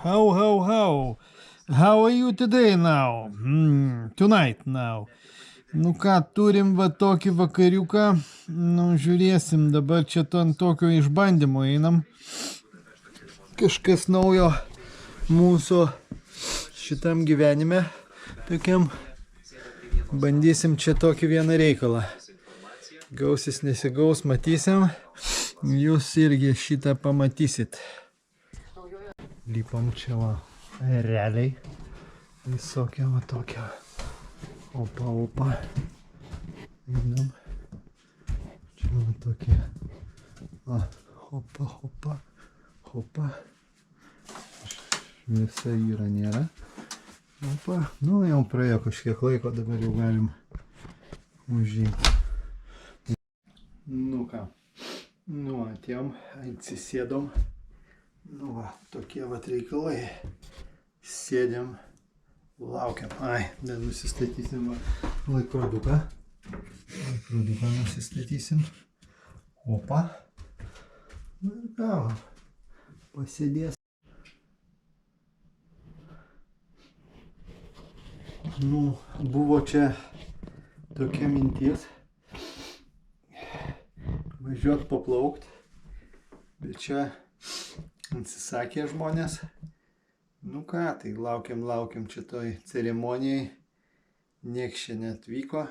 How? How are you today now? Tonight now. Nu ką, turim va tokį vakariuką, nu žiūrėsim, dabar čia ant tokio išbandymo einam. Kažkas naujo mūsų šitam gyvenime, tokiam, bandysim čia tokį vieną reikalą. Gausis, nesigaus, matysim, jūs irgi šitą pamatysit. Lipam čia va, realiai, visokia va tokia. Opa. Einam. Čia va tokie. Opa. Šviesa yra nėra. Opa. Nu, jau praėjo kažkiek laiko, dabar jau galim užžymti. Nu ką. Nu, atėjom, atsisėdom. Nu va, tokie va reikalai. Sėdėm. Laukiam. Dar nusistatysim laikroduką. Laikroduką nusistatysim. Opa. Ir ką, pasėdės. Nu, buvo čia tokia mintis. Važiuot paplaukt. Bet čia atsisakė žmonės. Nu ką, tai laukiam čia toj ceremonijai. Nieks čia neatvyko.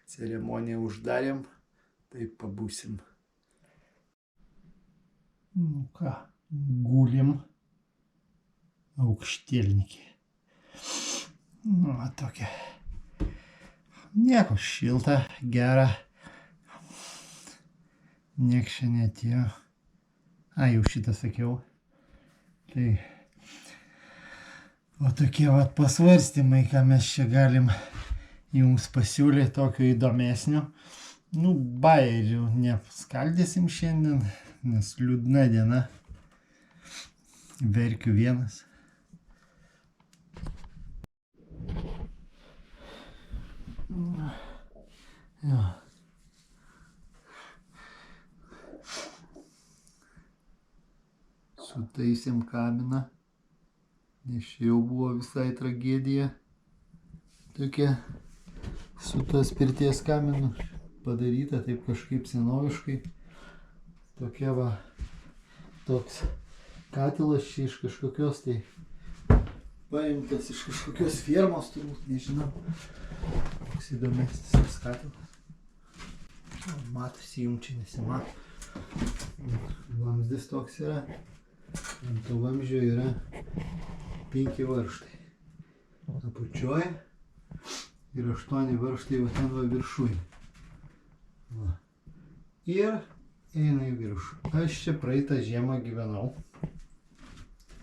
Ceremoniją uždarėm. Taip pabūsim. Nu ką, gulim. Aukštielnikė. Nu, tokia. Nieko, šilta, gera. Nieks čia netėjo. Jau šitą sakiau. Tai o tokie vat pasvarstymai, ką mes čia galim jums pasiūlyti tokio įdomesnio. Nu, bajerių nepaskaldysim šiandien, nes liūdna diena. Verkiu vienas. Jo. Sutaisėm kaminą, nes jau buvo visai tragedija. Tokia su tas pirties kaminu padaryta taip kažkaip senoviškai. Tokia va, toks katilas čia iš kažkokios tai paimtas iš kažkokios firmos, turbūt, nežinau. Toks įdomesnis tas katilas. Matosi, jums čia nesimato. Vamzdis toks yra. Ant to vamzdžio yra 5 varžtai. Apačioj ir 8 varžtai va ten va viršuj. Va. Ir eina į viršų. Aš čia praeitą žiemą gyvenau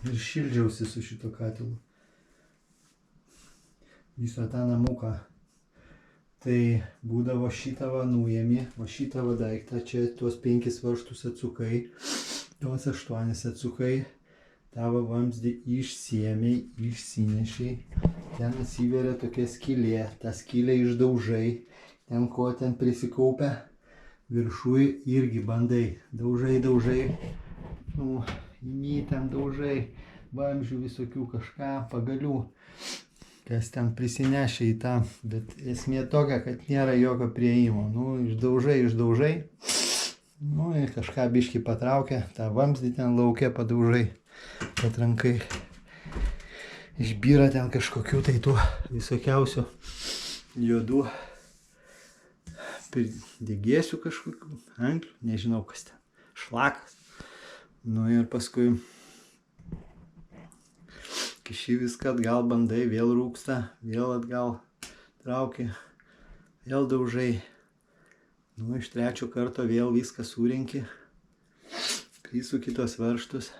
ir šildžiausi su šito katilu. Visą tą namuką. Tai būdavo šitą va nuėmė, o šitą va daiktą čia tuos 5 varžtus atsukai. Tuos 8 atsukai, tavo vamzdį išsiėmei, išsinešiai, ten atsiveria tokia skylė, tą skylę išdaužai, ten ko ten prisikaupia, viršui irgi bandai, daužai, nu, įmy ten daužai, vamzdžių visokių kažką, pagalių, kas ten prisinešia į tą, bet esmė tokia, kad nėra jokio prieimo, nu, išdaužai. Nu, ir kažką biškį patraukia, tą vamzdį ten laukia padaužai, patrankai. Išbyra ten kažkokių tai tų visokiausių juodų degėsių kažkokių, anklių, nežinau kas ten, šlakas. Nu ir paskui kiši viską atgal, bandai, vėl rūksta, vėl atgal trauki, vėl daužai. Nu, iš 3 karto vėl viską surenki, prisuki tos varžtus,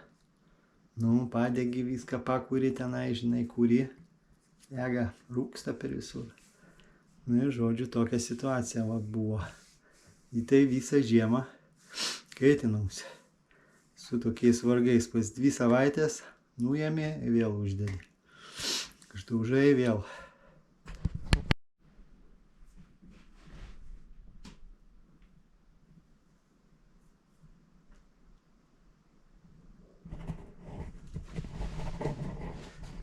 nu, padegi viską, pakuri tenai, žinai, kuri, dega, rūksta per visur. Nu, ir žodžiu, tokia situacija va buvo. Į tai visą žiemą kaitinausi su tokiais vargais. Pas 2 savaitės nuėmė, vėl uždedi. Išdaužai vėl.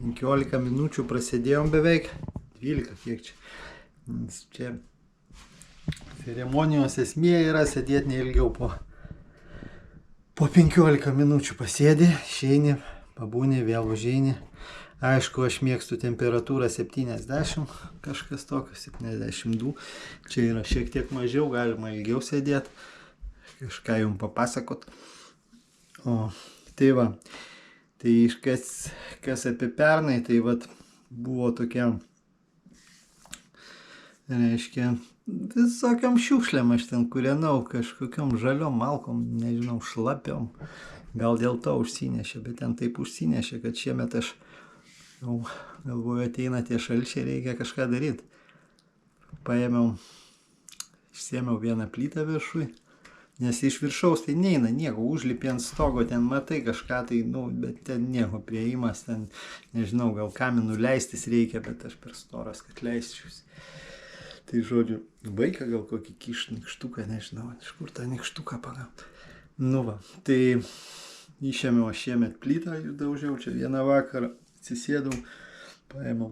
15 minučių prasėdėjom beveik, 12 kiek čia. Čia ceremonijos esmė yra sėdėti neilgiau po 15 minučių pasėdi, išeini, pabūni, vėl užeini. Aišku, aš mėgstu temperatūrą 70, kažkas tokio, 72. Čia yra šiek tiek mažiau, galima ilgiau sėdėti, kažką jums papasakot. O, tai va, tai kas apie pernai, tai va, buvo tokia, reiškia, visokiam šiukšliam aš ten kūrenau, kažkokiam žaliom malkom, nežinau, šlapiom. Gal dėl to užsinešė, bet ten taip užsinešė, kad šiemet aš jau galvoju, ateina tie šalčiai, reikia kažką daryti. Paėmiau, išsėmiau vieną plytą viršui, nes iš viršaus tai neina nieko, užlipi ant stogo, ten matai kažką tai, nu, bet ten nieko prieimas, ten, nežinau, gal kaminų leistis reikia, bet aš per storas, kad leisčiausi. Tai žodžiu, vaiką gal kokį nikštuką, nežinau, iš kur tą nikštuką pagauti. Nu va, tai išėmiau aš šiemet plytą, daužiau čia vieną vakarą, atsisėdau, paėmiau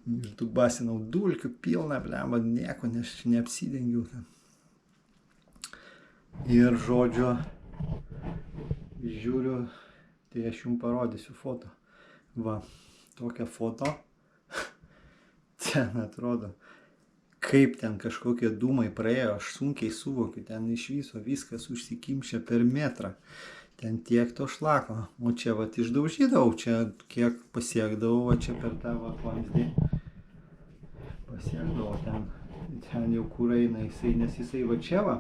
ir dubasinau dulkių pilną, blemba, nieko, nes neapsidengiau ten. Ir žodžiu, žiūriu, tai aš jums parodysiu foto. Va, tokią foto, ten atrodo, kaip ten kažkokie dūmai praėjo, aš sunkiai suvokiu, ten iš viso viskas užsikimšė per metrą. Ten tiek to šlako, o čia vat išdaužydavau, čia kiek pasiekdavau, o čia per tą vamzdį pasiekdavau ten jau kur eina jisai, nes jisai va čia va,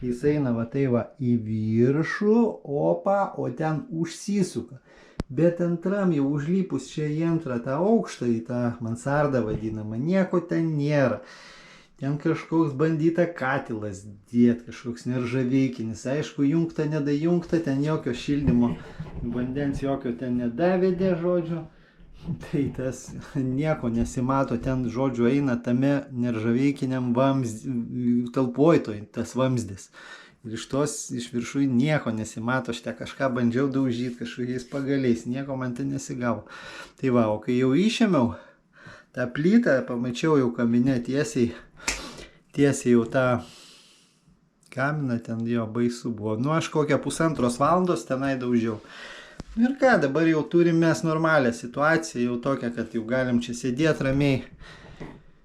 jis eina va tai va į viršų, opa, o ten užsisuka. Bet antram jau užlipus čia į antrą tą aukštą, į tą mansardą vadinamą, nieko ten nėra. Ten kažkoks bandyta katilas dėt, kažkoks neržaveikinis. Aišku, jungta, nedajungta, ten jokio šildymo, vandens jokio ten nedavedė, žodžiu. Tai tas nieko nesimato, ten, žodžiu, eina tame neržaveikiniam talpojtoj, tas vamzdis. Ir iš viršui nieko nesimato, aš te kažką bandžiau daužyti, kažkokiais pagaliais, nieko man ten nesigavo. Tai va, o kai jau išėmiau tą plytą, pamačiau jau kamine tiesiai jau tą kaminą, ten jo baisu buvo. Nu, aš kokią 1,5 valandos tenai daužiau. Ir ką, dabar jau turim mes normalią situaciją, jau tokią, kad jau galim čia sėdėti ramiai,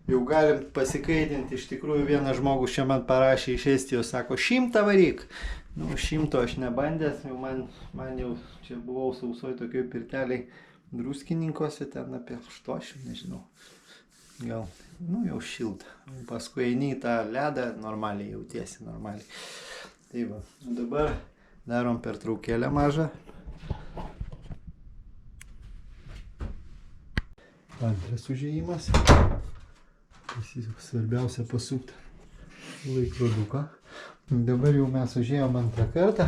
jau galim pasikaitinti. Iš tikrųjų, vienas žmogus čia man parašė iš Estijos, sako, 100 varyk. Nu, 100 aš nebandęs, jau man jau čia buvau sausoj tokioj pirteliai druskininkose, ten apie 8, nežinau. Gal, nu jau šilta. Paskui eini į tą ledą, normaliai jautiesi, normaliai. Tai va, dabar darom pertraukėlę mažą. Antras užėjimas. Svarbiausia pasukti laikroduką. Dabar jau mes užėjom antrą kartą.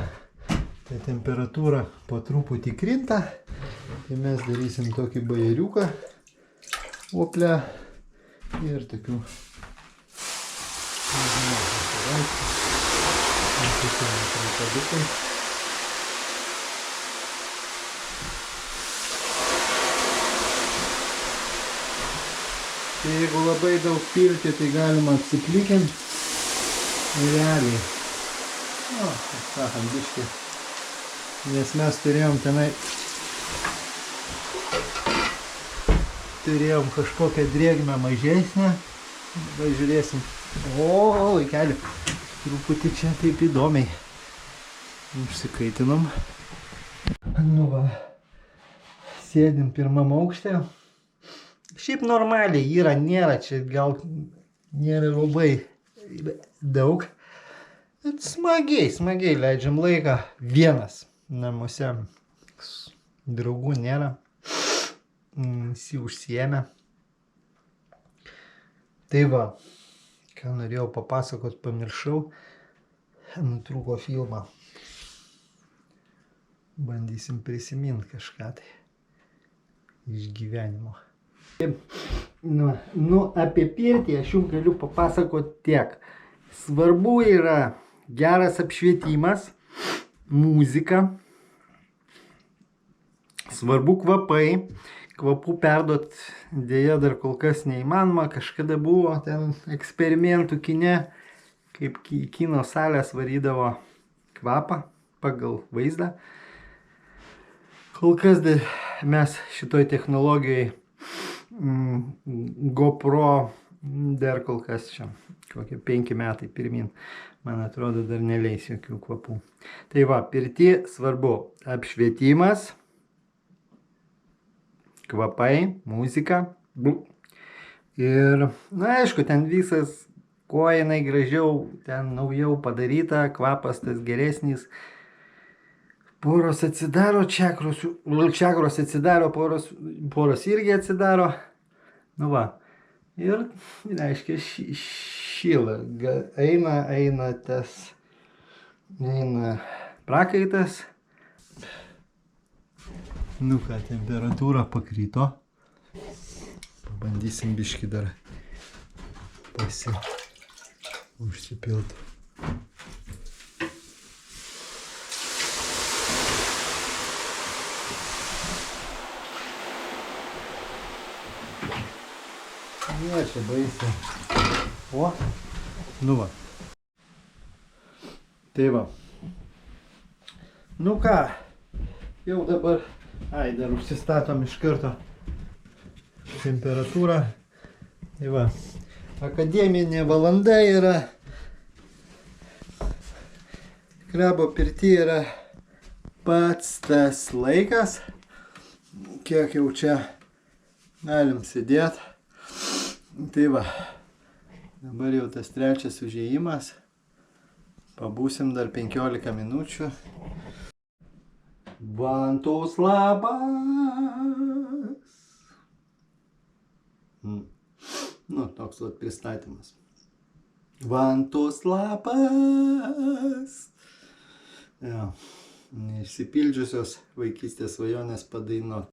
Tai temperatūra po truputį krinta. Tai mes darysim tokį bajeriuką. Oplę. Ir tokių tai jeigu labai daug pilti, tai galima apsiplikinti realiai. O, kaip sakant, biškį. Nes mes turėjom kažkokią drėgmę mažesnę. Dabar žiūrėsim. O, vaikeli, truputį čia taip įdomiai užsikaitinom. Nu va, sėdim pirmam aukšte. Šiaip normaliai yra, nėra čia, gal nėra labai daug. Bet smagiai leidžiam laiką vienas namuose. Draugų nėra. Visi užsiėmė. Tai va, ką norėjau papasakot, pamiršau, nutrūko filmą. Bandysim prisiminti kažką tai iš gyvenimo. Nu, apie pirtį aš jums galiu papasakot tiek. Svarbu yra geras apšvietimas, muzika, svarbu kvapai. kvapų perduot dėja dar kol kas neįmanoma. Kažkada buvo ten eksperimentų kine, kaip kino salės varydavo kvapą pagal vaizdą. Kol kas mes šitoj technologijai GoPro dar kol kas čia, kokie 5 metai pirmin, man atrodo, dar neleis jokių kvapų. Tai va, pirty svarbu apšvietimas, kvapai, muzika. Ir, na aišku, ten visas, kuo jinai gražiau, ten naujau padaryta, kvapas tas geresnis. Poros atsidaro, čakros atsidaro, poros irgi atsidaro. Nu va. Ir, reiškia, šyla. Eina prakaitas. Nu ką, temperatūra pakrito. Pabandysim biškį dar užsipilti. Ne, čia baisiai. O, nu va. Tai va. Nu ką, jau dabar, dar užsistatom iš karto temperatūrą. Tai va, akademinė valanda yra. Krabo pirty yra pats tas laikas, kiek jau čia galim sėdėti. Tai va, dabar jau tas trečias užėjimas, pabūsim dar 15 minučių. Vantos labas. Nu, toks vat pristatymas. Vantos labas. Jo, neišsipildžiusios vaikystės svajonės padainuot.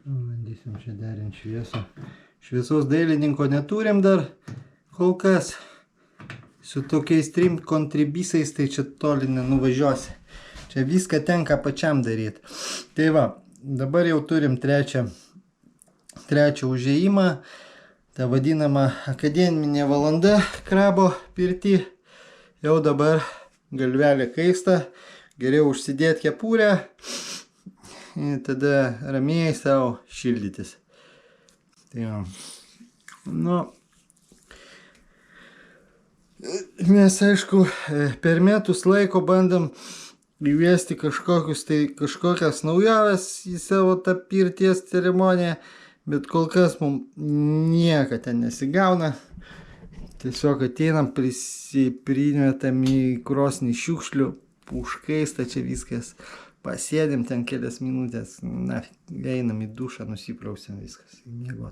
Bandysim čia derinti šviesą. Šviesos dailininko neturim dar kol kas. Su tokiais 3 kontribisais tai čia toli nenuvažiuosi. Čia viską tenka pačiam daryti. Tai va, dabar jau turim trečią užėjimą. Ta vadinama akademinė valanda krabo pirty. Jau dabar galvelė kaista. Geriau užsidėti kepurę. Ir tada ramiai savo šildytis. Tai jau. Nu, mes aišku per metus laiko bandom įvesti kažkokias naujoves į savo tą pirties ceremoniją, bet kol kas mums nieko ten nesigauna. Tiesiog ateinam, primetam į krosnį šiukšlių, užkaista čia viskas. Pasėdim ten kelias minutės, na, einam į dušą, nusiprausiam viskas, miegot.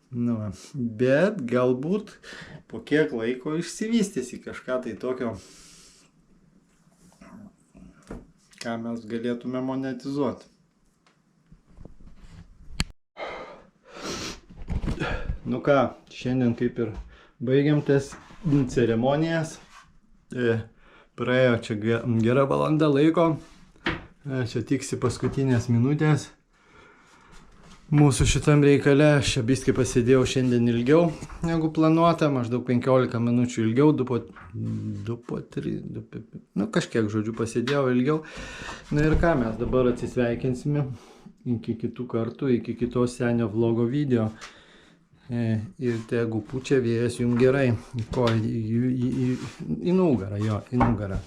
Nu, bet galbūt po kiek laiko išsivystys į kažką tai tokio, ką mes galėtume monetizuoti. Nu ką, šiandien kaip ir baigiam tas ceremonijas. Praėjo čia gera valanda laiko. Čia tiksi paskutinės minutės. Mūsų šitam reikale aš biskį pasėdėjau šiandien ilgiau negu planuota, maždaug 15 minučių ilgiau, 2 po 3, nu kažkiek žodžiu pasėdėjau ilgiau. Na ir ką, mes dabar atsisveikinsime iki kitų kartų, iki kitos senio vlogo video. Ir tegu pučia vėjas jums gerai, į nugarą, jo, į nugarą.